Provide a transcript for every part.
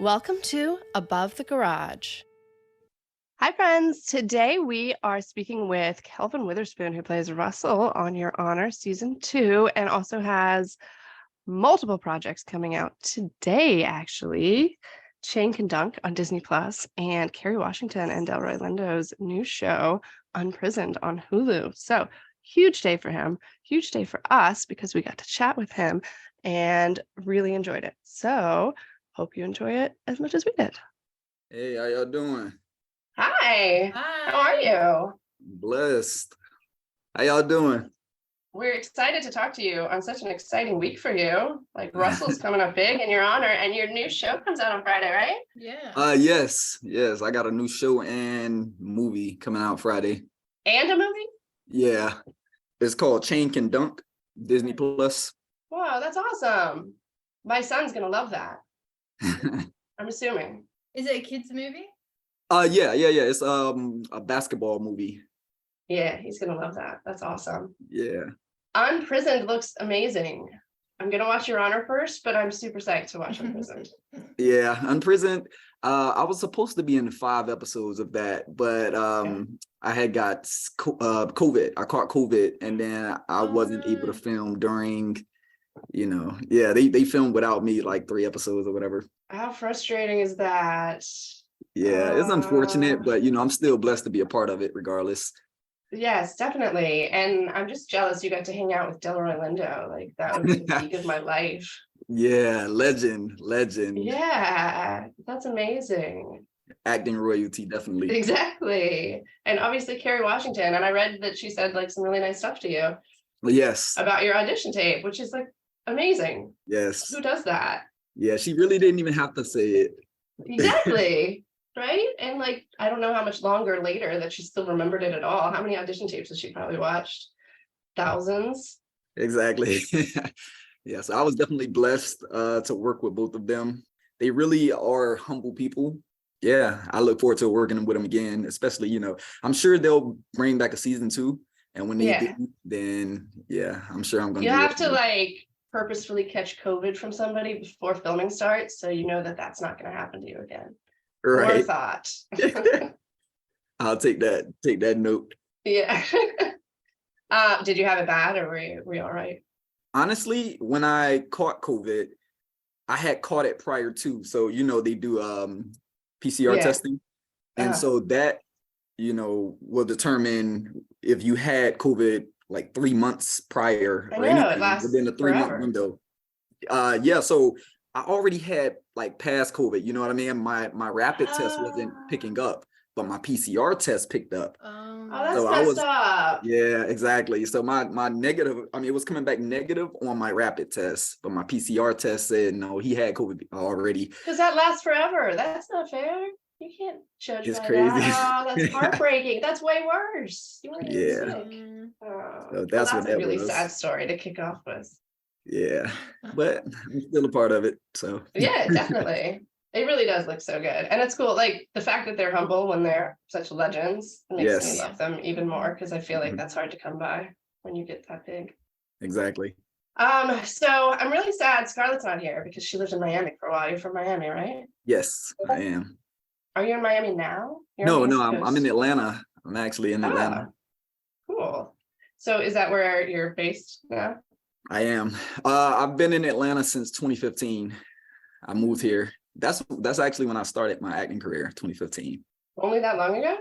Welcome to Above the Garage. Hi, friends. Today we are speaking with Kelvin Witherspoon, who plays Russell on Your Honor Season 2 and also has multiple projects coming out today, actually. Chang Can Dunk on Disney Plus and Kerry Washington and Delroy Lindo's new show, Unprisoned on Hulu. So huge day for him, huge day for us because we got to chat with him and really enjoyed it. So hope you enjoy it as much as we did. Hey, how y'all doing? Hi. Hi. How are you? Blessed. How y'all doing? We're excited to talk to you on such an exciting week for you. Like Russell's coming up big in your honor, and your new show comes out on Friday, right? Yeah. Yes. I got a new show and movie coming out Friday. And a movie? Yeah. It's called Chang Can Dunk, Disney Plus. Wow, that's awesome. My son's gonna love that. I'm assuming. Is it a kids movie? Yeah. It's a basketball movie. Yeah, he's gonna love that. That's awesome. Yeah. Unprisoned looks amazing. I'm gonna watch Your Honor first, but I'm super psyched to watch Unprisoned. Yeah, Unprisoned. I was supposed to be in 5 episodes of that, but I had got COVID. I caught COVID, and then I wasn't able to film during, they filmed without me like 3 episodes or whatever. How frustrating is that? Yeah, it's unfortunate, but I'm still blessed to be a part of it regardless. Yes, definitely. And I'm just jealous you got to hang out with Delroy Lindo. Like that would be the peak of my life. Yeah, legend. Yeah, that's amazing. Acting royalty, definitely. Exactly. And obviously Kerry Washington. And I read that she said like some really nice stuff to you Yes. about your audition tape, which is like amazing. Yes. Who does that? Yeah, she really didn't even have to say it. Exactly. Right? And like, I don't know how much longer later that she still remembered it at all. How many audition tapes has she probably watched? Thousands. Exactly. Yeah, so I was definitely blessed to work with both of them. They really are humble people. Yeah, I look forward to working with them again, especially, I'm sure they'll bring back a season 2. And when they do, then yeah, I'm sure I'm going to. You have to like purposefully catch COVID from somebody before filming starts. So you know that that's not going to happen to you again. Right. Or thought. I'll take that note. Yeah. Did you have it bad or were you all right? Honestly, when I caught COVID, I had caught it prior to. So, they do PCR testing. And so that, will determine if you had COVID like 3 months prior or anything within a 3-month window. So I already had like past COVID, you know what I mean? My rapid test wasn't picking up, but my PCR test picked up. Oh, that's messed up. Yeah, exactly. So my negative, it was coming back negative on my rapid test, but my PCR test said no, he had COVID already. Because that lasts forever. That's not fair. You can't judge. It's crazy. That. Oh, that's heartbreaking. That's way worse. You weren't even sick. So that's a really sad story to kick off with. Yeah, but I'm still a part of it. So yeah, definitely. It really does look so good. And it's cool. Like the fact that they're humble when they're such legends makes me love them even more because I feel like that's hard to come by when you get that big. Exactly. So I'm really sad Scarlett's not here because she lived in Miami for a while. You're from Miami, right? Yes, I am. Are you in Miami now? No, I'm in Atlanta. I'm actually in Atlanta. Cool. So is that where you're based now? I am. I've been in Atlanta since 2015. I moved here. That's actually when I started my acting career, 2015. Only that long ago?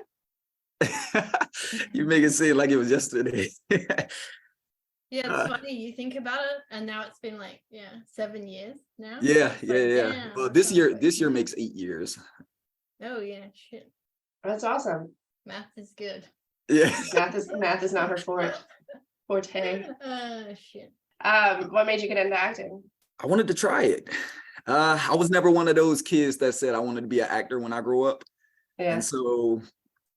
You make it seem like it was yesterday. Yeah, it's funny. You think about it, and now it's been like 7 years now. Yeah. Well, this year makes 8 years. Oh yeah, shit. That's awesome. Math is good. Yeah. Math is not her forte. Shit. What made you get into acting? I wanted to try it. I was never one of those kids that said I wanted to be an actor when I grew up. Yeah. And so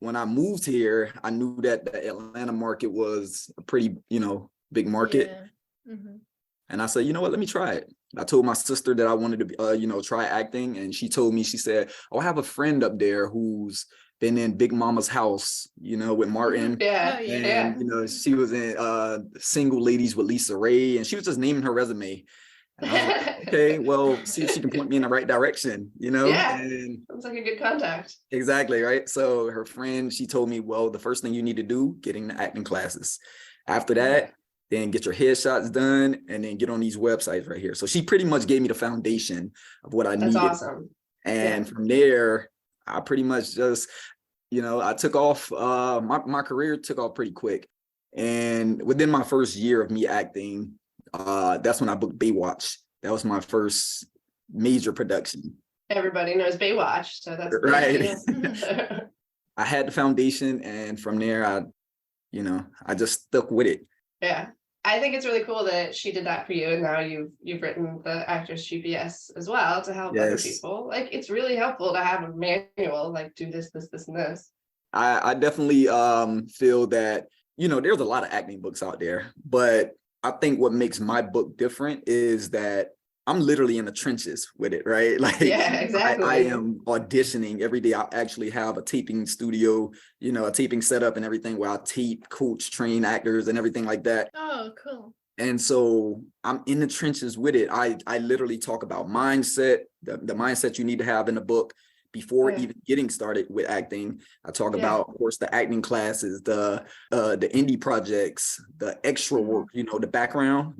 when I moved here, I knew that the Atlanta market was a pretty, big market. Yeah. Mm-hmm. And I said, you know what, let me try it. I told my sister that I wanted to, try acting. And she told me, she said, oh, I have a friend up there who's been in Big Mama's House, with Martin. Yeah. And, she was in Single Ladies with Lisa Ray. And she was just naming her resume. And I was like, okay, well, see if she can point me in the right direction, Yeah. And Sounds like a good contact. exactly, right? So her friend, she told me, well, the first thing you need to do, get in the acting classes. After that, then get your headshots done and then get on these websites right here. So she pretty much gave me the foundation of what I That's needed. awesome. And from there, I pretty much just, I took off, my career took off pretty quick. And within my first year of me acting, that's when I booked Baywatch. That was my first major production. Everybody knows Baywatch, so that's right. I had the foundation, and from there, I just stuck with it. Yeah, I think it's really cool that she did that for you, and now you've written the Actors GPS as well to help other people. Like, it's really helpful to have a manual, like do this, this, this, and this. I definitely feel that there's a lot of acting books out there, but I think what makes my book different is that I'm literally in the trenches with it, right? Like, yeah, exactly. I am auditioning every day. I actually have a taping studio, a taping setup and everything where I tape, coach, train actors and everything like that. Oh, cool. And so I'm in the trenches with it. I literally talk about mindset, the mindset you need to have in the book before even getting started with acting. I talk about, of course, the acting classes, the indie projects, the extra work, the background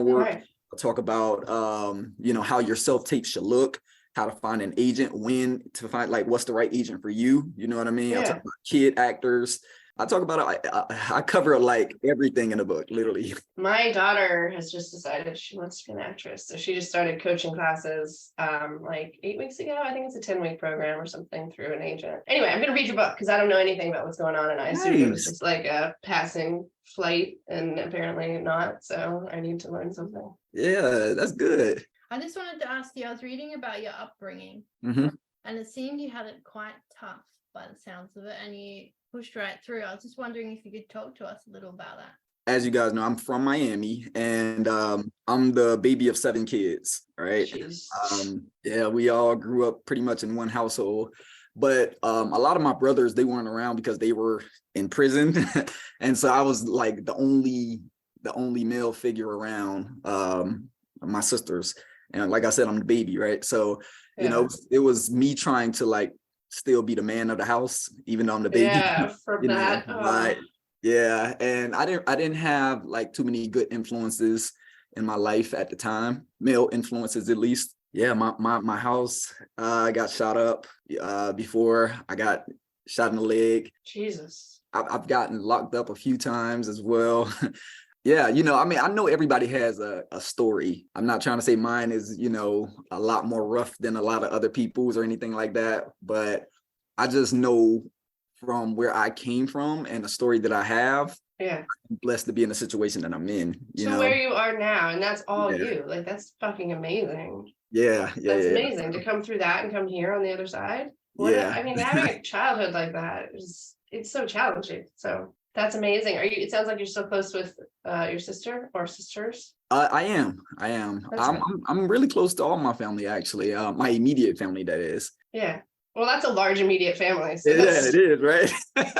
work. Right. I'll talk about, how your self-tape should look, how to find an agent, when to find, like, what's the right agent for you. You know what I mean? I talk about kid actors. I talk about, I cover like everything in the book, literally. My daughter has just decided she wants to be an actress. So she just started coaching classes like 8 weeks ago. I think it's a 10-week program or something through an agent. Anyway, I'm going to read your book because I don't know anything about what's going on. And I assumed it was just like a passing flight, and apparently not. So I need to learn something. Yeah, that's good. I just wanted to ask you, I was reading about your upbringing, and it seemed you had it quite tough by the sounds of it, and you pushed right through. I was just wondering if you could talk to us a little about that. As you guys know, I'm from Miami, and I'm the baby of 7 kids, right? We all grew up pretty much in one household, but a lot of my brothers, they weren't around because they were in prison. And so I was like the only male figure around my sisters. And like I said, I'm the baby, right? So, it was me trying to like still be the man of the house, even though I'm the baby. Yeah, from that. Yeah, and I didn't have like too many good influences in my life at the time, male influences at least. Yeah, my house got shot up before. I got shot in the leg. Jesus. I've gotten locked up a few times as well. Yeah, I mean, I know everybody has a story. I'm not trying to say mine is, a lot more rough than a lot of other people's or anything like that. But I just know from where I came from and the story that I have, I'm blessed to be in the situation that I'm in. So where you are now, and that's all you. Like, that's fucking amazing. Yeah. That's amazing to come through that and come here on the other side. I mean, having a childhood like that it's so challenging. So that's amazing. It sounds like you're so close with your sister or sisters. I am. I'm really close to all my family, actually. My immediate family, that is. Yeah. Well, that's a large immediate family. So it is, right?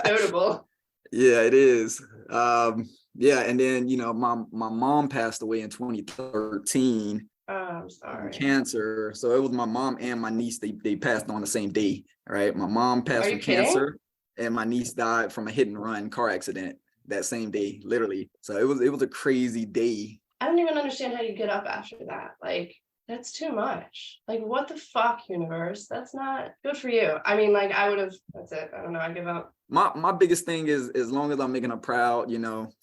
Notable. Yeah, it is. And then my mom passed away in 2013. Oh, I'm sorry. Cancer. So it was my mom and my niece. They passed on the same day. Right. My mom passed from cancer, and my niece died from a hit and run car accident that same day, literally. So it was a crazy day. I don't even understand how you get up after that. Like, that's too much. Like, what the fuck, universe? That's not good for you. I mean, like, I would have, that's it. I don't know. I give up. My biggest thing is, as long as I'm making her proud,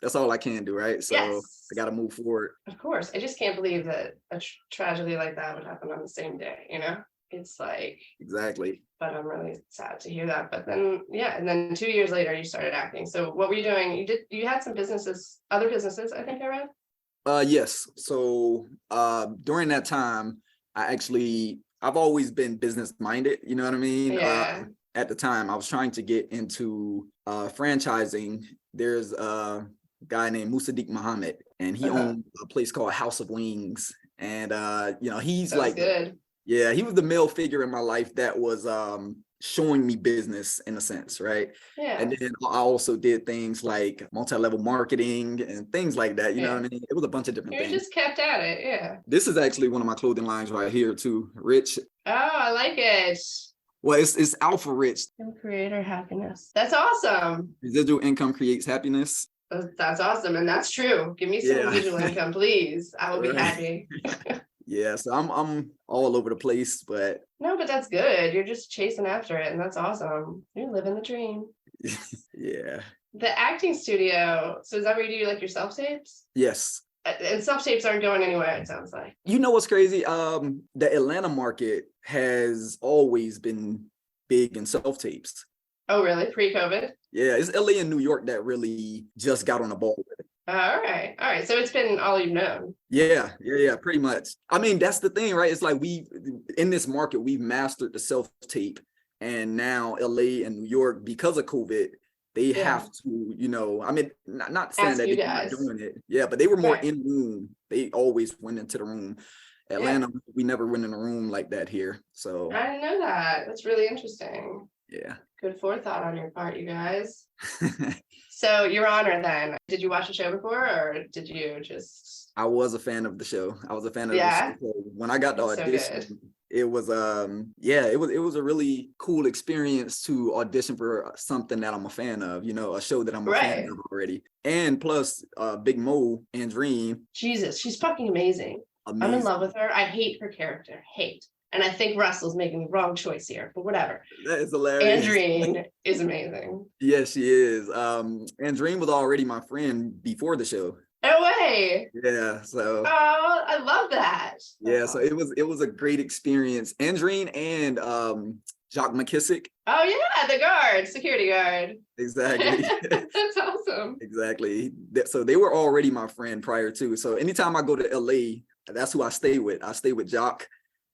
that's all I can do, right? So I got to move forward. Of course. I just can't believe that a tragedy like that would happen on the same day, It's like... Exactly. But I'm really sad to hear that. But then, and then 2 years later, you started acting. So what were you doing? You had some other businesses, I think I read? Yes. So during that time, I've always been business minded. You know what I mean? Yeah. At the time, I was trying to get into franchising. There's a guy named Musaddiq Muhammad, and he owned a place called House of Wings. And he's like, good. Yeah, he was the male figure in my life that was showing me business in a sense, right? Yeah. And then I also did things like multi-level marketing and things like that. You know what I mean? It was a bunch of different You things. just kept at it. Yeah. This is actually one of my clothing lines right here too. Rich. Oh, I like it. Well, it's Alpha Rich. Creator happiness. That's awesome. Residual income creates happiness. That's awesome. And that's true. Give me some residual income, please. I will be happy. Yeah, so I'm all over the place, but no, but that's good. You're just chasing after it, and that's awesome. You're living the dream. yeah. The acting studio. So is that where you do like your self tapes? Yes. And self tapes aren't going anywhere, it sounds like. You know what's crazy? The Atlanta market has always been big in self tapes. Oh, really? Pre-COVID? Yeah, it's LA and New York that really just got on the ball with it. All right. So it's been all you've known. Yeah, pretty much. I mean, that's the thing, right? It's like in this market, we've mastered the self-tape, and now LA and New York, because of COVID, they have to, you know, I mean, not saying Ask that they're not doing it. Yeah, but they were more in room. They always went into the room. Atlanta, we never went in a room like that here. So I didn't know that. That's really interesting. Yeah. Good forethought on your part, you guys. So, Your Honor, then, did you watch the show before, or did you just? I was a fan of the show. I was a fan of the show. When I got the audition, it was it was a really cool experience to audition for something that I'm a fan of, you know, a show that I'm a fan of already. And plus, Big Mo and Dream. Jesus, she's fucking amazing. I'm in love with her. I hate her character. And I think Russell's making the wrong choice here, but whatever. That is hilarious. Andreen is amazing. Yes, she is. Andreen was already my friend before the show. No way. Yeah. So. Oh, I love that. Yeah. So it was a great experience. Andreen and Jock McKissick. Oh yeah, the guard, security guard. Exactly. That's awesome. Exactly. So they were already my friend prior to. So anytime I go to LA, that's who I stay with. I stay with Jock.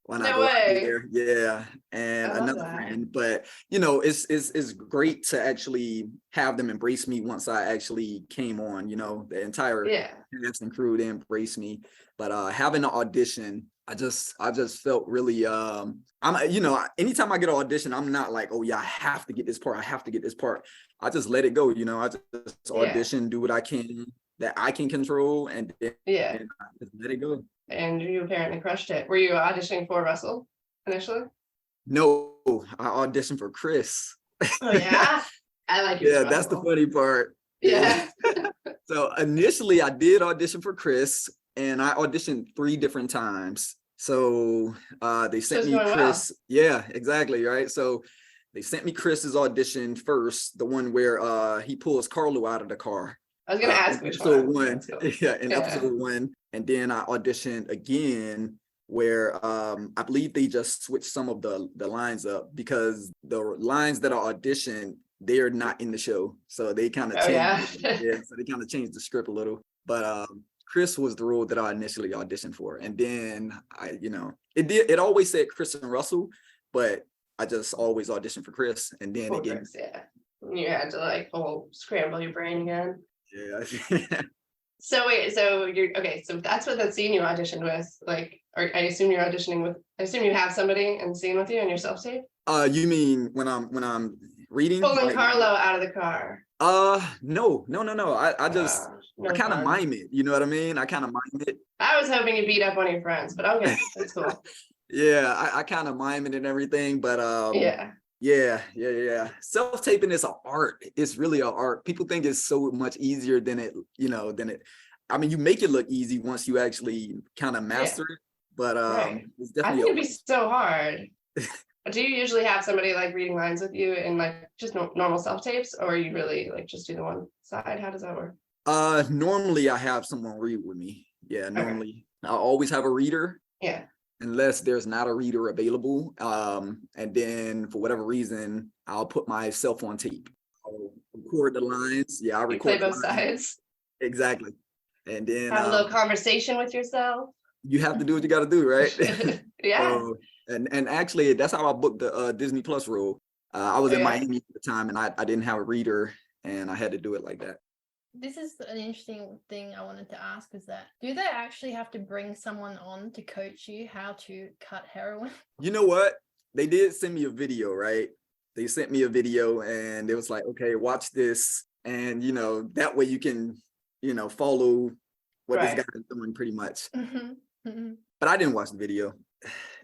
When I go out there, yeah, and another friend. But you know, it's great to actually have them embrace me once I actually came on. You know, the entire cast and crew, they embraced me. But having an audition, I just felt really I'm, you know, anytime I get an audition, I'm not like, oh yeah, I have to get this part. I just let it go. You know, I just audition, do what I can that I can control, and then and I just let it go. And you apparently crushed it. Were you auditioning for Russell initially? No, I auditioned for Chris. Oh yeah, I like you. Yeah, that's the funny part. Yeah. So initially, I did audition for Chris, and I auditioned 3 different times. So they sent me Chris. Well. Yeah, exactly. Right. So they sent me Chris's audition first, the one where he pulls Carlo out of the car. I was gonna ask which episode one. Episode 1, and then I auditioned again where I believe they just switched some of the lines up because the lines that are auditioned, they're not in the show, so they kind of changed. So they kind of changed the script a little. But Chris was the role that I initially auditioned for, and then it always said Chris and Russell, but I just always auditioned for Chris, and then again, you had to like scramble your brain again. Yeah. So wait, so you're okay. So that's what that scene you auditioned with, like, or I assume you're auditioning with. I assume you have somebody in the scene with you in your self tape. You mean when I'm reading? Pulling Carlo out of the car. No. I just I kind of mime it. You know what I mean? I kind of mime it. I was hoping you beat up one of your friends, but okay, that's cool. Yeah, I kind of mime it and everything, but Yeah. Self-taping is an art. It's really an art. People think it's so much easier than it. I mean, you make it look easy once you actually kind of master it. But it's definitely. I think it'd be so hard. Do you usually have somebody like reading lines with you in like just normal self-tapes, or you really like just do the one side? How does that work? Normally I have someone read with me. Yeah, normally I always have a reader. Yeah. Unless there's not a reader available. And then for whatever reason, I'll put myself on tape. I'll record the lines. Yeah, I record. You play both sides. Exactly. And then have a little conversation with yourself. You have to do what you got to do, right? Yeah. And actually, that's how I booked the Disney Plus role. I was in Miami at the time, and I didn't have a reader, and I had to do it like that. This is an interesting thing I wanted to ask, is that do they actually have to bring someone on to coach you how to cut heroin? You know what? They did send me a video, right? they sent me a video and it was like, okay, watch this. And, that way you can, follow what this guy is doing pretty much. But I didn't watch the video.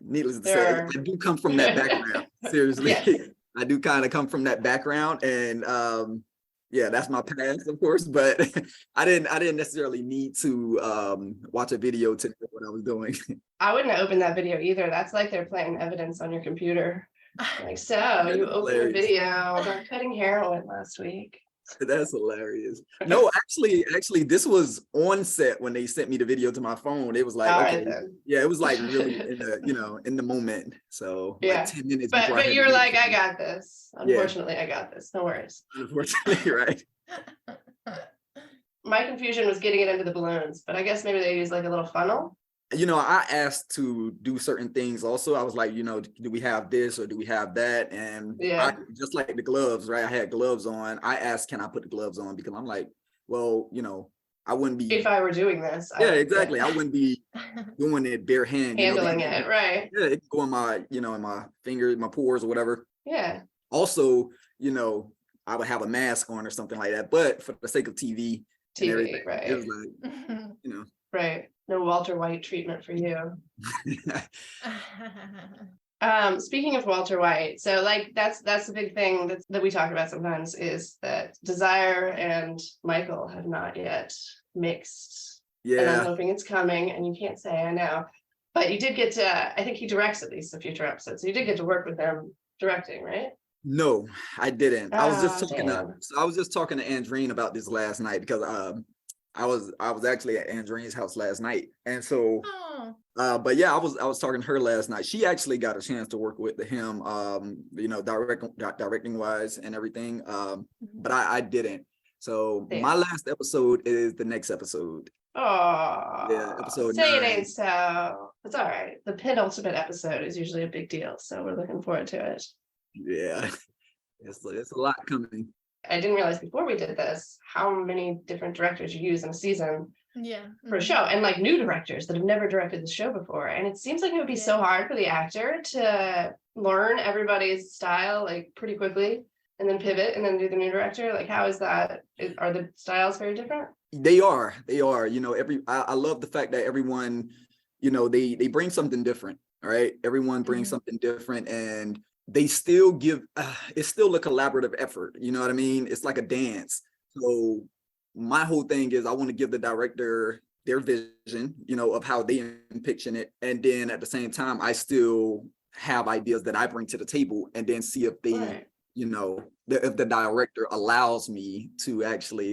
Needless to say, I do come from that background. Seriously. Yes. I do kind of come from that background, and that's my past, of course, but I didn't necessarily need to watch a video to know what I was doing. I wouldn't have opened that video either. That's like they're playing evidence on your computer. Like, so you opened a video about cutting heroin last week. That's hilarious. No, actually, this was on set when they sent me the video to my phone. It was like, okay, it was like really in the, in the moment. So like 10 minutes. But you were like, I got this. Unfortunately, I got this. No worries. Unfortunately, right. My confusion was getting it into the balloons, but I guess maybe they use like a little funnel. I asked to do certain things also. I was like, do we have this or do we have that? And I, just like the gloves, right? I had gloves on. I asked, can I put the gloves on? Because I'm like, well, I wouldn't be. If I were doing this. Exactly. I wouldn't be doing it bare hand. Handling it, right. Yeah, it could go in my, in my fingers, my pores or whatever. Yeah. Also, I would have a mask on or something like that. But for the sake of TV and everything, right. It was like, Right. No Walter White treatment for you. Speaking of Walter White, so like that's the big thing that we talk about sometimes is that Desire and Michael have not yet mixed. Yeah. And I'm hoping it's coming, and you can't say I know. But you did get to, I think he directs at least a future episode. So you did get to work with them directing, right? No, I didn't. I was just talking to Andreen about this last night because I was actually at Andreen's house last night, and so but yeah, I was talking to her last night. She actually got a chance to work with him, directing wise and everything, but I didn't. So my last episode is the next episode. Oh yeah, episode say 9. It ain't so. It's all right. The penultimate episode is usually a big deal, so we're looking forward to it. Yeah, it's a lot coming. I didn't realize before we did this how many different directors you use in a season for a show, and like new directors that have never directed the show before. And it seems like it would be so hard for the actor to learn everybody's style like pretty quickly and then pivot and then do the new director. Like, how is that? Are the styles very different? They are. I love the fact that everyone, they bring something different. All right. Everyone brings something different, and they still give, it's still a collaborative effort. You know what I mean? It's like a dance. So my whole thing is I want to give the director their vision, of how they envision it. And then at the same time, I still have ideas that I bring to the table, and then see if they, if the director allows me to actually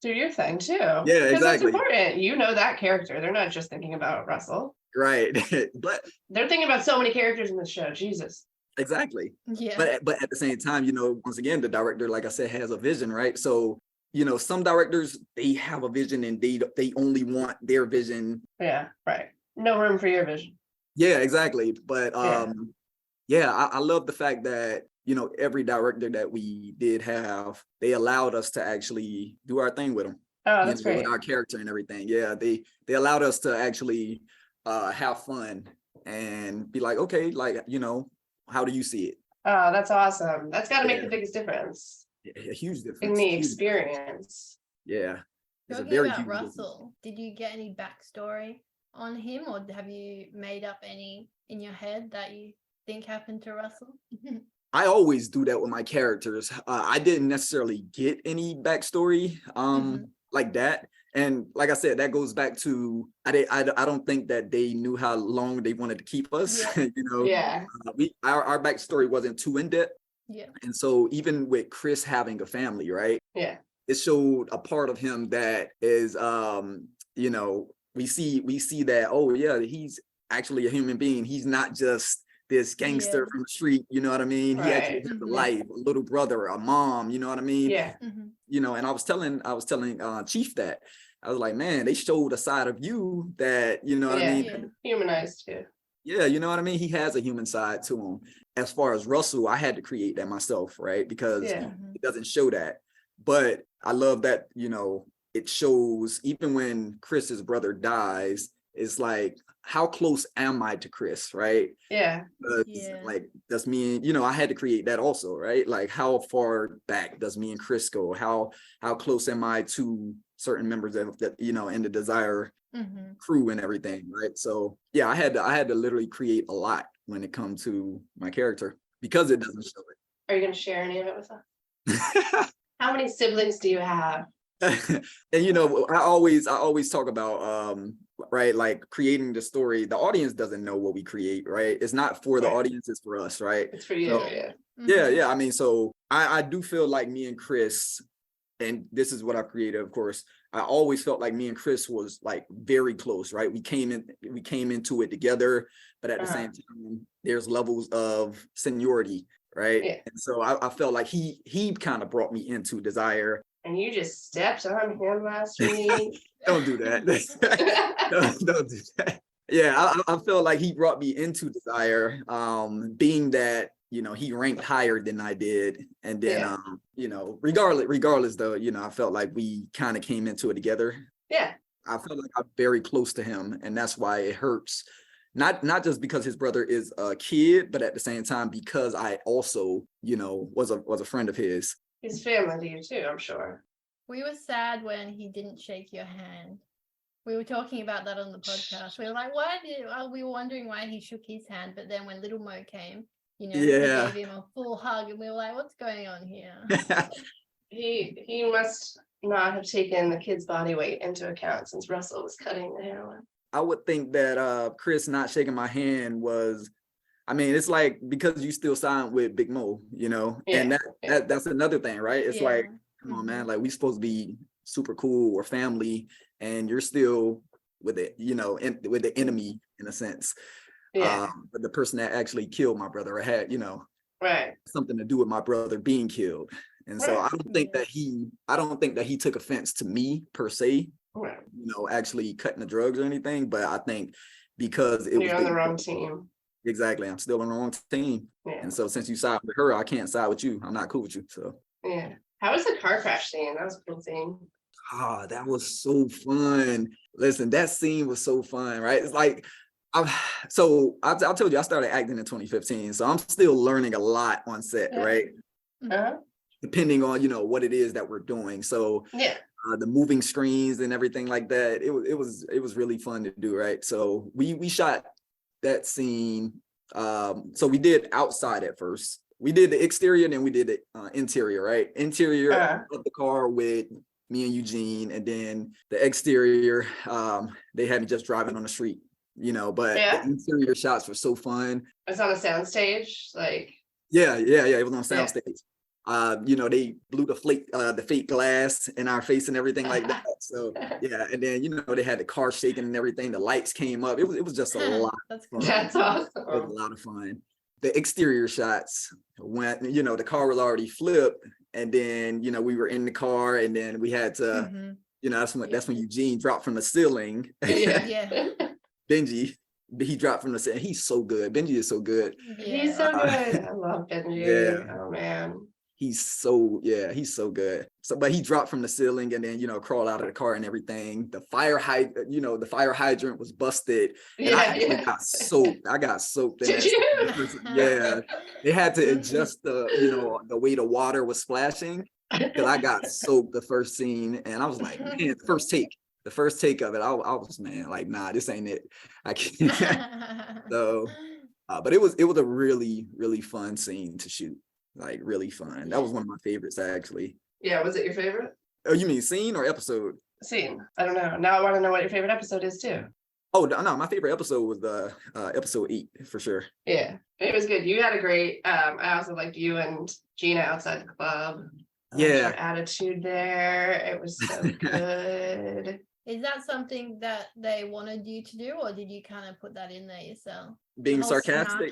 do your thing too. Yeah, because exactly. That's important. That character. They're not just thinking about Russell. Right. But they're thinking about so many characters in the show. Jesus. Exactly. Yeah. But at the same time, once again, the director, like I said, has a vision, right? So, some directors, they have a vision and they only want their vision. Yeah, right. No room for your vision. Yeah, exactly. But I love the fact that, every director that we did have, they allowed us to actually do our thing with them. Oh, that's great. With our character and everything. Yeah, they allowed us to actually have fun and be like, okay, like, how do you see it? Oh, that's awesome. That's got to make the biggest difference. A huge difference. In the experience. Yeah. Talking about Russell, did you get any backstory on him, or have you made up any in your head that you think happened to Russell? I always do that with my characters. I didn't necessarily get any backstory like that. And like I said, that goes back to I don't think that they knew how long they wanted to keep us. Yeah. Our backstory wasn't too in depth. Yeah. And so even with Chris having a family, right? Yeah. It showed a part of him that is we see that, oh yeah, he's actually a human being. He's not just this gangster from the street, you know what I mean? He actually has a life, a little brother, a mom, you know what I mean? Yeah. And I was telling Chief that. I was like, man, they showed a side of you that, you know what I mean? Yeah. Humanized too. Yeah, you know what I mean? He has a human side to him. As far as Russell, I had to create that myself, right? Because it doesn't show that. But I love that, it shows, even when Chris's brother dies, it's like, how close am I to Chris, right? Yeah. Like, does me and, I had to create that also, right? Like, how far back does me and Chris go? How close am I to certain members of that, in the Desire crew and everything, right? So yeah, I had to literally create a lot when it comes to my character because it doesn't show Are you going to share any of it with us? it. How many siblings do you have? And I always talk about right, like creating the story. The audience doesn't know what we create, right? It's not for the audience, it's for us, right? It's for you. So, yeah. I mean, so I do feel like me and Chris, and this is what I've created, of course, I always felt like me and Chris was like very close, right? We came into it together, but at the same time, there's levels of seniority, right? Yeah. And so I felt like he kind of brought me into Desire. And you just stepped on him last week. Don't do that. Don't do that. Yeah, I feel like he brought me into Desire, being that, he ranked higher than I did. And then, regardless though, I felt like we kind of came into it together. Yeah. I felt like I'm very close to him, and that's why it hurts. Not just because his brother is a kid, but at the same time, because I also, was a friend of his. His family to you too, I'm sure. We were sad when he didn't shake your hand. We were talking about that on the podcast. We were like, we were wondering why he shook his hand, but then when little Mo came, he gave him a full hug, and we were like, what's going on here? He must not have taken the kid's body weight into account since Russell was cutting the heroin. I would think that Chris not shaking my hand was, I mean, it's like, because you still signed with Big Mo, and that's another thing, right? It's like, come on, man, like, we supposed to be super cool or family, and you're still with it, with the enemy in a sense. But the person that actually killed my brother had, something to do with my brother being killed. And so I don't think that he took offense to me per se, actually cutting the drugs or anything, but I think because you're on the wrong team. Exactly. I'm still on the wrong team. Yeah. And so since you side with her, I can't side with you. I'm not cool with you. So yeah. How was the car crash scene? That was a cool scene. That was so fun. Listen, that scene was so fun, right? It's like, I told you I started acting in 2015. So I'm still learning a lot on set, right? Depending on, what it is that we're doing. So the moving screens and everything like that, it was really fun to do, right? So we shot that scene. So we did outside at first. We did the exterior, and then we did the interior, right? Interior of the car with me and Eugene, and then the exterior, they had me just driving on the street, but the interior shots were so fun. It's on a soundstage, like. Yeah, it was on soundstage. They blew the fake glass in our face and everything like that. So yeah, and then they had the car shaking and everything. The lights came up. It was just a lot. That's awesome. It was a lot of fun. The exterior shots, when the car was already flipped, and then we were in the car, and then we had to that's when Eugene dropped from the ceiling. Benji, he dropped from the ceiling. He's so good. Benji is so good. He's so good. I love Benji. Yeah. Oh man. He's so good. So, but he dropped from the ceiling and then, crawled out of the car and everything. The fire hydrant was busted. And I got soaked. I got soaked. Did you? Yeah. They had to adjust the way the water was splashing, because I got soaked the first scene. And I was like, man, the first take of it, I was, man, like, nah, this ain't it. I can't. So, but it was a really, really fun scene to shoot. Like, really fun. That was one of my favorites, actually. Yeah, was it your favorite? Oh, you mean scene or episode? Scene. I don't know. Now I want to know what your favorite episode is too. Oh no, my favorite episode was the episode 8 for sure. Yeah, it was good. You had a great. I also liked you and Gina outside the club. Your attitude there. It was so good. Is that something that they wanted you to do, or did you kind of put that in there yourself? Being sarcastic?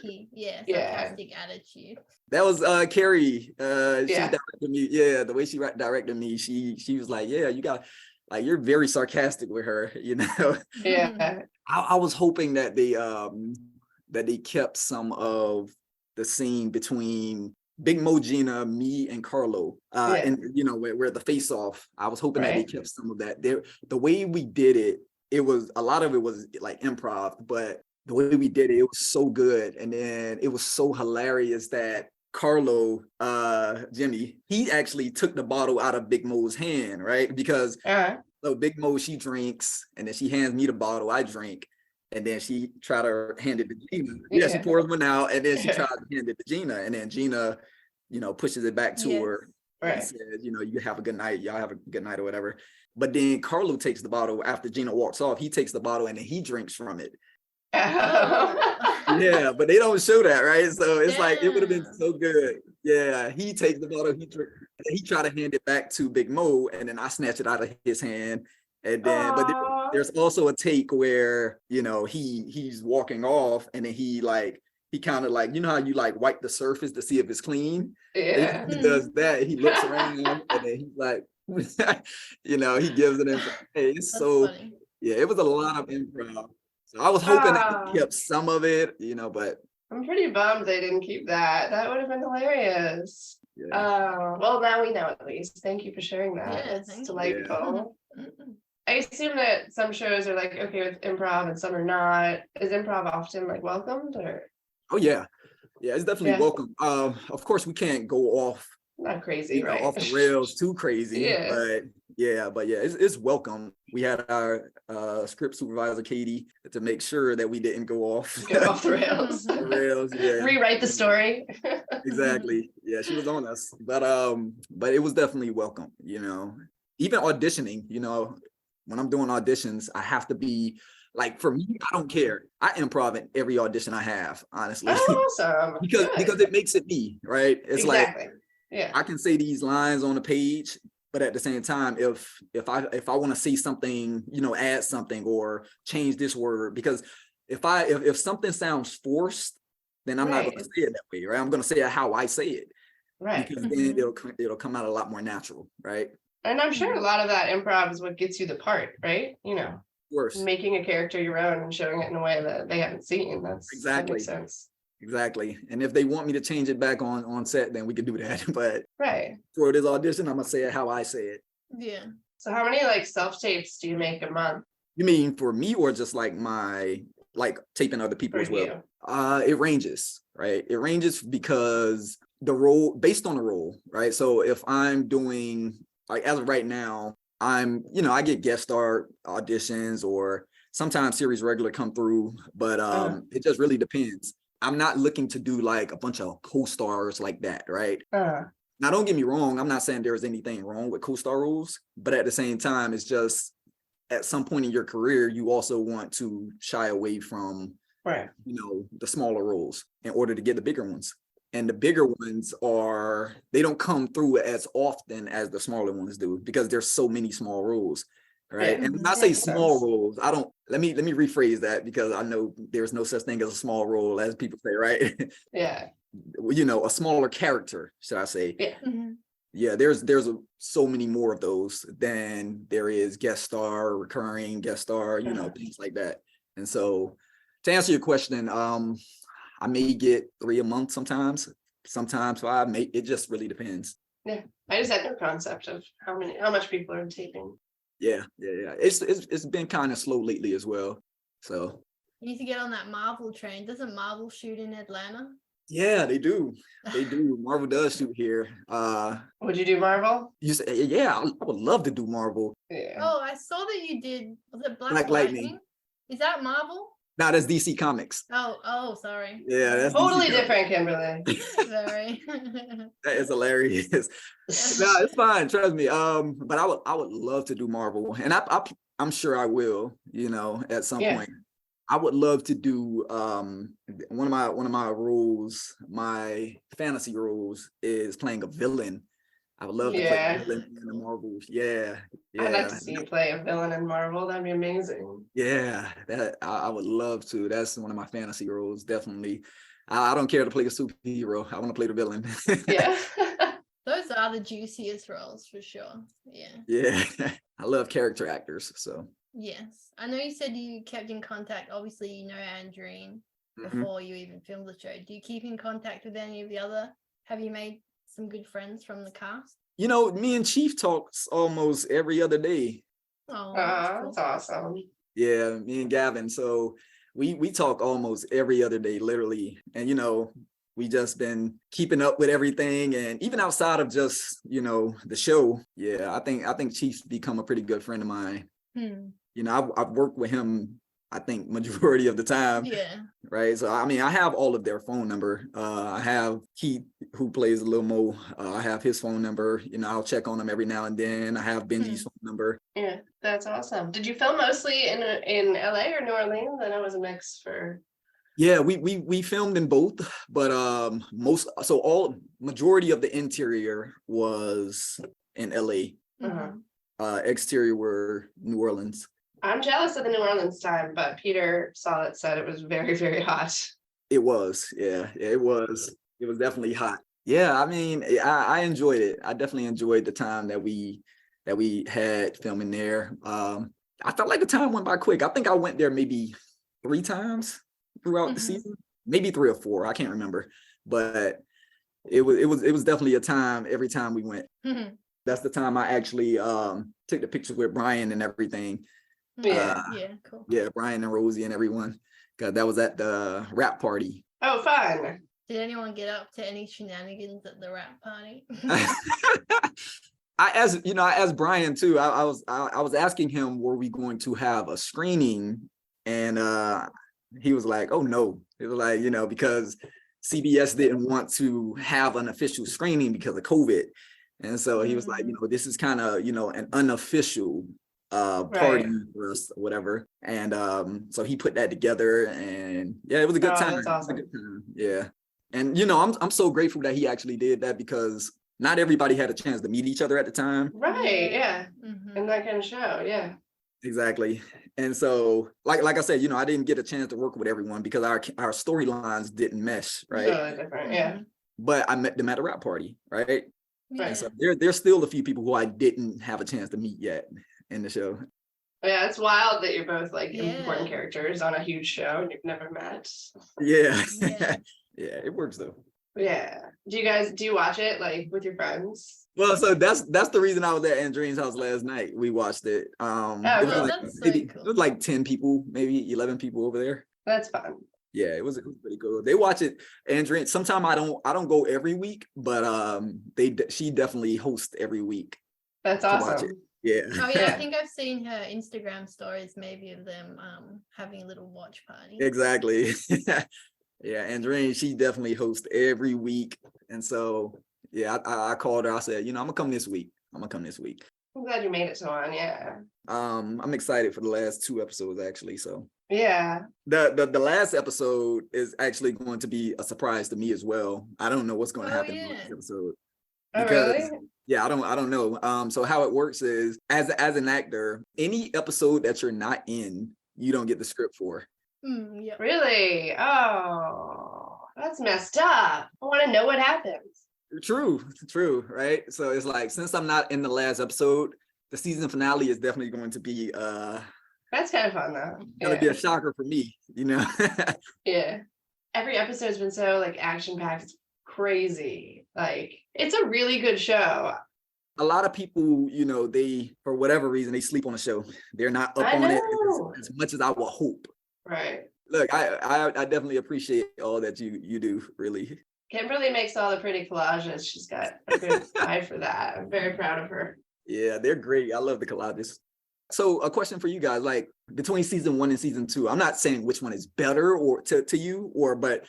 Sarcastic attitude. That was Carrie. She directed me. Yeah, the way she directed me, she was like, yeah, you got, like, you're very sarcastic with her, Yeah. I was hoping that they kept some of the scene between Big Mo, Gina, me, and Carlo, and where the face off. I was hoping that they kept some of that there. The way we did it, it was a lot of it was like improv, but the way we did it, it was so good. And then it was so hilarious that Carlo, Jimmy, he actually took the bottle out of Big Mo's hand, right? Because so Big Mo, she drinks, and then she hands me the bottle, I drink, and then she tried to hand it to Gina. Yeah, she pours one out, and then she tried to hand it to Gina, and then Gina, pushes it back to her and says, you have a good night, y'all have a good night or whatever. But then Carlo takes the bottle after Gina walks off. He takes the bottle and then he drinks from it. Yeah, but they don't show that, right? So it's like it would have been so good. Yeah, he takes the bottle, he tried to hand it back to Big Mo, and then I snatch it out of his hand. And then, but there's also a take where he's walking off, and then he kind of like, how you like wipe the surface to see if it's clean. Yeah, he does that. He looks around, and then he's like, he gives it in. Hey, it's That's so funny. Yeah, it was a lot of improv. So I was hoping that they kept some of it, but I'm pretty bummed they didn't keep that. That would have been hilarious. Yeah. Well, now we know at least. Thank you for sharing that. Yeah, it's delightful. Yeah. I assume that some shows are like okay with improv and some are not. Is improv often like welcomed or? Oh yeah, it's definitely welcome. Of course we can't go off. Not crazy, right? Off the rails too crazy, but it's welcome. We had our script supervisor Katie to make sure that we didn't go off the rails. Rewrite the story. Exactly. Yeah, she was on us, but it was definitely welcome. Even auditioning. When I'm doing auditions, I have to be like, for me, I don't care. I improv in every audition I have, honestly. Awesome. because it makes it me, right? It's exactly. Like. Yeah, I can say these lines on the page, but at the same time, if I want to say something, add something or change this word, because if something sounds forced, then I'm not going to say it that way, right? I'm going to say it how I say it, right? Because then it'll come out a lot more natural, right? And I'm sure a lot of that improv is what gets you the part, right? Of course, making a character your own and showing it in a way that they haven't seen. That makes sense. Exactly. And if they want me to change it back on set, then we can do that. But for this audition, I'm gonna say it how I say it. Yeah. So how many self-tapes do you make a month? You mean for me or just my taping other people as well? It ranges, right? It ranges because the role, based on the role, right? So if I'm doing as of right now, I'm I get guest star auditions or sometimes series regular come through, but it just really depends. I'm not looking to do a bunch of co-stars like that, right? Now, don't get me wrong. I'm not saying there's anything wrong with co-star roles, but at the same time, it's just at some point in your career, you also want to shy away from, the smaller roles in order to get the bigger ones. And the bigger ones they don't come through as often as the smaller ones do because there's so many small roles. Right. And when I say small roles, let me rephrase that because I know there's no such thing as a small role, as people say, right? Yeah. A smaller character, should I say? Yeah. Mm-hmm. Yeah, there's so many more of those than there is guest star, recurring guest star, things like that. And so to answer your question, I may get 3 a month sometimes 5. It just really depends. Yeah. I just had no concept of how much people are taping. Yeah. It's been kind of slow lately as well. So you need to get on that Marvel train. Doesn't Marvel shoot in Atlanta? Yeah, they do. Marvel does shoot here. Would you do Marvel? You say, yeah, I would love to do Marvel. Yeah. Oh, I saw that you did. Was it Black Lightning? Is that Marvel? No, that's DC Comics. Oh, sorry. Yeah, that's totally different, Kimberly. Very. That is hilarious. No, it's fine. Trust me. But I would love to do Marvel, and I'm sure I will. At some point. I would love to do one of my roles. My fantasy roles is playing a villain. I would love to play a villain in the Marvels. Yeah. I'd like to see you play a villain in Marvel. That'd be amazing. Yeah, that I would love to. That's one of my fantasy roles, definitely. I don't care to play a superhero. I want to play the villain. Yeah. Those are the juiciest roles for sure. Yeah. Yeah. I love character actors. So. Yes. I know you said you kept in contact. Obviously, you know Andreen before you even filmed the show. Do you keep in contact with any of the other? Have you made some good friends from the cast? Me and Chief talks almost every other day. Oh, that's awesome. Yeah, me and Gavin. So we talk almost every other day, literally. And we just been keeping up with everything. And even outside of just, the show, yeah, I think Chief's become a pretty good friend of mine. I've worked with him, I think, majority of the time. Yeah. Right. So, I mean, I have all of their phone number. I have Keith, who plays Lil Mo. I have his phone number. I'll check on him every now and then. I have Benji's phone number. Yeah, that's awesome. Did you film mostly in LA or New Orleans? I know it was a mix for. Yeah, we filmed in both, but majority of the interior was in LA. Exterior were New Orleans. I'm jealous of the New Orleans time, but Peter saw it, said it was very, very hot. It was, yeah, it was definitely hot. Yeah, I mean, I enjoyed it. I definitely enjoyed the time that we had filming there. I felt like the time went by quick. I think I went there maybe 3 times throughout the season, maybe 3 or 4. I can't remember, but it was definitely a time every time we went. That's the time I actually took the pictures with Brian and everything. Yeah, cool. Yeah, Brian and Rosie and everyone, because that was at the rap party. Oh, fun. Did anyone get up to any shenanigans at the rap party? I asked Brian too. I was asking him, were we going to have a screening? And he was like, oh no. It was like, because CBS didn't want to have an official screening because of COVID. And so he was like, this is kind of, an unofficial party for us or whatever. And so he put that together, and yeah, it was a good time. That's awesome. It was a good time. Yeah. And I'm so grateful that he actually did that, because not everybody had a chance to meet each other at the time. Right, yeah. And that kind of show, yeah. Exactly. And so like I said, I didn't get a chance to work with everyone because our storylines didn't mesh, right? Totally different, yeah. But I met them at a rap party, right? Yeah. And so there's still a few people who I didn't have a chance to meet yet in the show. Yeah, it's wild that you're both like important characters on a huge show and you've never met. Yeah. Yeah, it works though. Yeah. Do you watch it like with your friends? Well, so that's the reason I was at Andrene's house last night. We watched it. It was like 10 people, maybe 11 people over there. That's fun. Yeah, it was pretty cool. They watch it. Andrene, sometimes I don't go every week, but she definitely hosts every week. That's awesome. Yeah. Oh yeah, I think I've seen her Instagram stories, maybe of them having a little watch party. Exactly. Yeah, Andrene, she definitely hosts every week. And so yeah, I called her. I said, I'm gonna come this week. I'm glad you made it to one, yeah. I'm excited for the last 2 episodes actually. So yeah. The last episode is actually going to be a surprise to me as well. I don't know what's going to happen in this episode. Really? Yeah, I don't know. So how it works is, as an actor, any episode that you're not in, you don't get the script for. Yeah. Really? Oh, that's messed up. I want to know what happens. True, right? So it's like, since I'm not in the last episode, the season finale is definitely going to be that's kind of fun though. Gonna be a shocker for me, Yeah. Every episode's been so like action-packed. It's crazy. Like, it's a really good show. A lot of people, they, for whatever reason, they sleep on the show. They're not up on it as much as I would hope. Right. Look, I definitely appreciate all that you do, really. Kimberly makes all the pretty collages. She's got a good eye for that. I'm very proud of her. Yeah, they're great. I love the collages. So a question for you guys, like between season 1 and season 2, I'm not saying which one is better or to you, but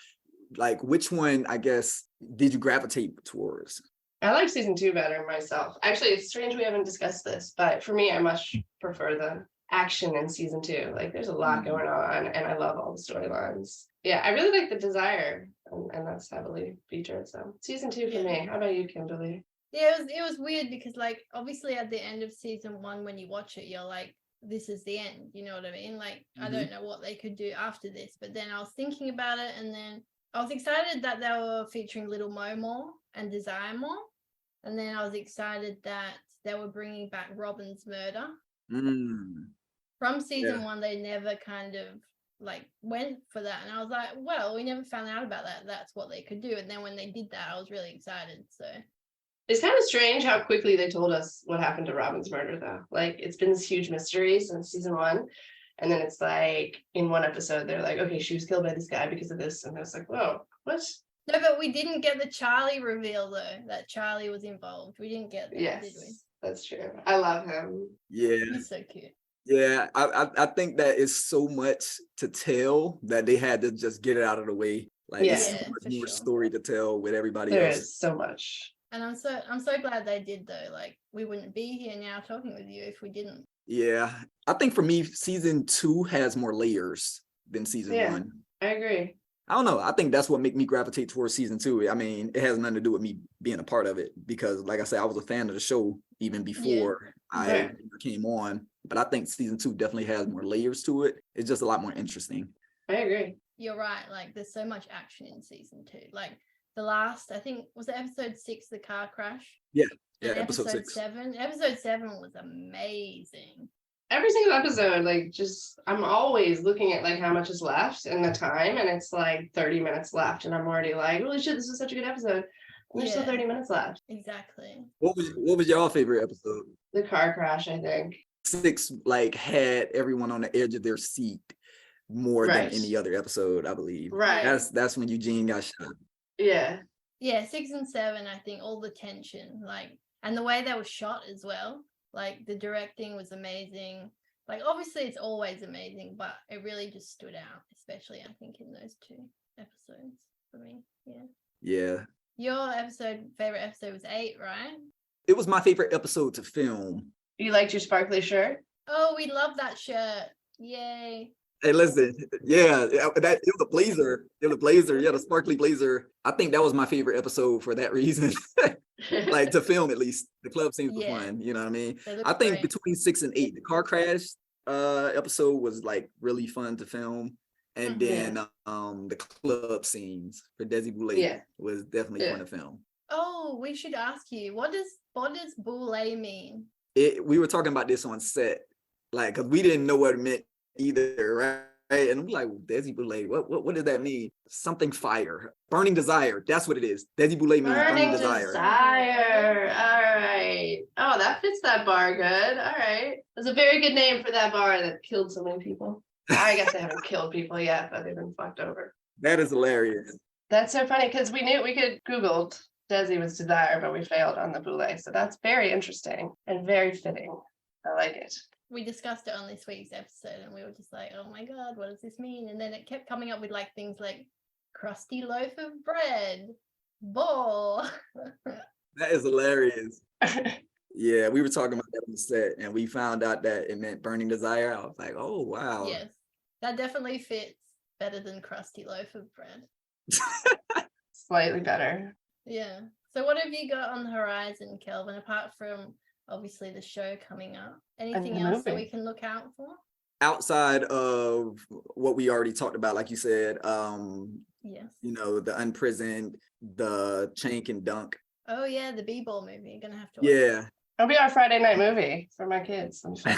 like which one, I guess, did you gravitate towards? I like season 2 better myself. Actually, it's strange we haven't discussed this, but for me, I much prefer the action in season 2. Like, there's a lot going on, and I love all the storylines. Yeah, I really like the desire, and that's heavily featured. So season 2 for me. How about you, Kimberly? Yeah, it was weird because, like, obviously at the end of season 1, when you watch it, you're like, this is the end. You know what I mean? Like, I don't know what they could do after this. But then I was thinking about it, and then I was excited that they were featuring Little Mo more and Desire more. And then I was excited that they were bringing back Robin's murder. From season 1, they never kind of like went for that. And I was like, well, we never found out about that. That's what they could do. And then when they did that, I was really excited. So it's kind of strange how quickly they told us what happened to Robin's murder, though. Like, it's been this huge mystery since season 1. And then it's like in one episode, they're like, okay, she was killed by this guy because of this. And I was like, whoa, what? No, but we didn't get the Charlie reveal though, that Charlie was involved. We didn't get that, Yes, did we? that's true. I love him. Yeah. He's so cute. Yeah, I think that is so much to tell that they had to just get it out of the way. Like, Yeah. it's so Yeah, much for more sure. story to tell with everybody There else. is so much. And I'm so glad they did though. Like we wouldn't be here now talking with you if we didn't. Yeah, I think for me, season 2 has more layers than season Yeah. 1. I agree. I don't know. I think that's what made me gravitate towards season 2. I mean, it has nothing to do with me being a part of it because, like I said, I was a fan of the show even before I Right. came on. But I think season 2 definitely has more layers to it. It's just a lot more interesting. I agree. You're right. Like there's so much action in season 2. Like the last, I think, was it episode 6, the car crash? Yeah, And episode 6. 7. Episode 7 was amazing. Every single episode, like, just I'm always looking at like how much is left and the time, and it's like 30 minutes left, and I'm already like, holy shit, this is such a good episode. And there's still Yeah. 30 minutes left. Exactly. What was your favorite episode? The car crash, I think. 6 like had everyone on the edge of their seat more Right. than any other episode, I believe. Right. That's when Eugene got shot. Yeah. Yeah, 6 and 7, I think all the tension, like, and the way that was shot as well. Like the directing was amazing. Like obviously it's always amazing, but it really just stood out, especially I think in those 2 episodes for me. Yeah. Yeah. Your favorite episode was 8, right? It was my favorite episode to film. You liked your sparkly shirt? Oh, we love that shirt. Yay. Hey, listen, yeah, it was a blazer. It was a blazer, yeah, the sparkly blazer. I think that was my favorite episode for that reason. Like to film, at least the club scenes were Yeah. fun. You know what I mean? They look I think great. between 6 and 8, the car crash episode was like really fun to film, and Mhm. then the club scenes for Desi Boulay Yeah. was definitely Yeah. fun to film. Oh, we should ask you, what does boule mean? We were talking about this on set, like, because we didn't know what it meant either, right? And I'm like, Desi Boulay, what does that mean? Something fire, burning desire. That's what it is. Desi Boulay means burning desire. All right. Oh, that fits that bar good. All right. That's a very good name for that bar that killed so many people. I guess they haven't killed people yet, but they've been fucked over. That is hilarious. That's so funny because we knew we could Googled Desi was desire, but we failed on the boule. So that's very interesting and very fitting. I like it. We discussed it on this week's episode and we were just like, oh my God, what does this mean? And then it kept coming up with like things like crusty loaf of bread, ball. That is hilarious. Yeah, we were talking about that on the set, and we found out that it meant burning desire. I was like, oh wow. Yes, that definitely fits better than crusty loaf of bread. Slightly better. Yeah. So what have you got on the horizon, Kelvin, apart from obviously the show coming up? Anything the else that movie. we can look out for? Outside of what we already talked about, like you said, Yes. you know, the Unprisoned, the Chang Can Dunk. Oh yeah, the B-ball movie. You're gonna have to watch. Yeah. It'll be our Friday night movie for my kids. I'm sure.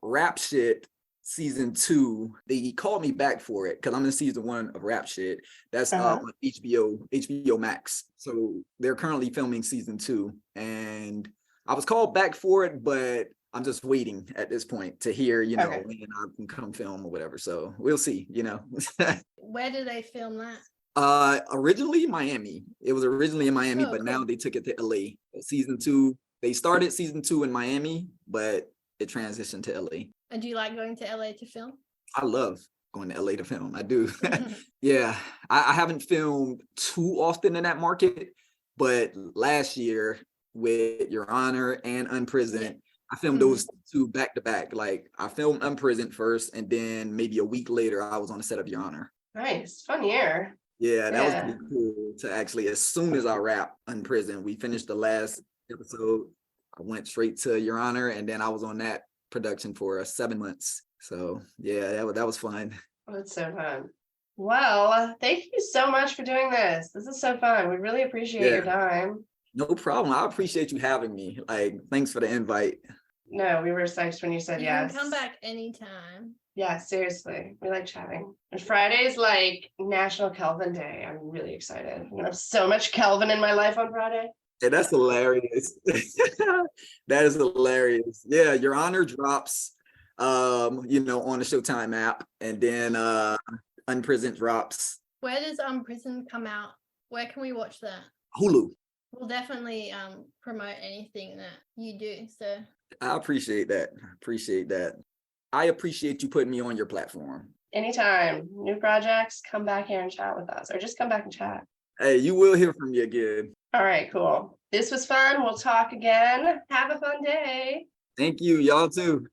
Rap Shit season 2. They called me back for it because I'm in season 1 of Rap Shit. That's on HBO Max. So they're currently filming season 2, and I was called back for it, but I'm just waiting at this point to hear, you know, Okay. when I can come film or whatever. So we'll see, you know. Where do they film that? Originally Miami. It was originally in Miami, Oh, but cool. now they took it to LA. Season 2, they started season 2 in Miami, but it transitioned to LA. And do you like going to LA to film? I love going to LA to film. I do. Yeah, I haven't filmed too often in that market, but last year with Your Honor and Unprisoned, Yeah. I filmed those 2 back to back. Like I filmed Unprisoned first, and then maybe a week later, I was on the set of Your Honor. Nice. Fun year. Yeah, that was Yeah. pretty cool to actually, as soon as I wrapped Unprisoned, we finished the last episode. I went straight to Your Honor, and then I was on that production for 7 months. So yeah, that was fun. Oh, that's so fun. Well, thank you so much for doing this. This is so fun. We really appreciate your time. No problem. I appreciate you having me. Like, thanks for the invite. No, we were psyched when you said You yes. can come back anytime. Yeah, seriously. We like chatting. And Friday's like National Kelvin Day. I'm really excited. I'm gonna have so much Kelvin in my life on Friday. Yeah, that's hilarious. That is hilarious. Yeah, Your Honor drops you know, on the Showtime app, and then Unprisoned drops Where does Unprisoned come out? Where can we watch that? Hulu. We'll definitely promote anything that you do. So I appreciate that. I appreciate you putting me on your platform. Anytime. New projects, come back here and chat with us, or just come back and chat. Hey, you will hear from me again. All right, cool. This was fun. We'll talk again. Have a fun day. Thank you. Y'all too.